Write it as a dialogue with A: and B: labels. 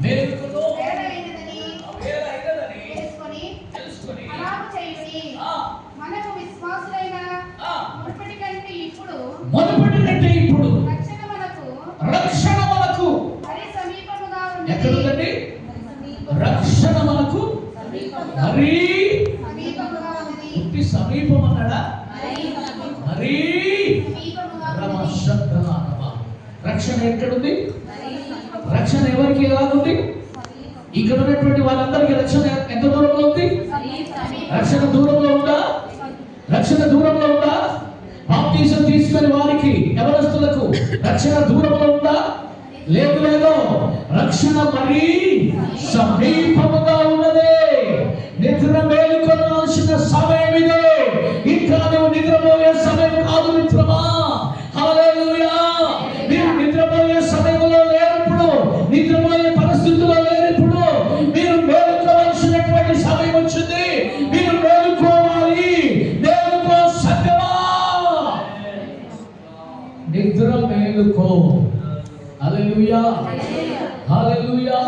A: మేలుకును
B: వేరైనదని తెలుసుకొని అలాగు చేయుడి. మనకు విశ్వాసులైన మునుపటి కంటే ఇప్పుడు రక్షణ మనకు మరి సమీపముగా ఉన్నది.
A: ఎక్కడుందండి రక్షణ మనకు? మరీ
B: సమీపముగా ఉన్నది.
A: పుట్టి సమీపం అన్నాడా? మరీ రక్షణ ఎక్కడుంది? రక్షణ ఎవరికి ఎలాగుంది? ఇక్కడ ఉన్నటువంటి వాళ్ళందరికీ రక్షణ ఎంత దూరంలో ఉంది? రక్షణ దూరంలో ఉందా? రక్షణ దూరంలో ఉందా? బాప్తిజం తీసుకుని వారికి యవనస్తులకు రక్షణ దూరంలో ఉందా? లేదు లేదు. రక్షణ మరీ సమీపముగా ఉన్నదే. నిద్ర మేలుకొనాల్సిన సమయం ఇదే. ఇంకా నువ్వు నిద్రపోయే సమయం కాదు మిత్రమా. హల్లెలూయా. మీరు నిద్రపోయే సమయంలో లేనప్పుడు, నిద్రపోయే పరిస్థితుల్లో లేనప్పుడు మీరు మేలుకోవాల్సినటువంటి సమయం వచ్చింది. మీరు మేలుకోవాలి. మేలుకో సంగమా, నిద్ర మేలుకో. హల్లెలూయా. హల్లెలూయా.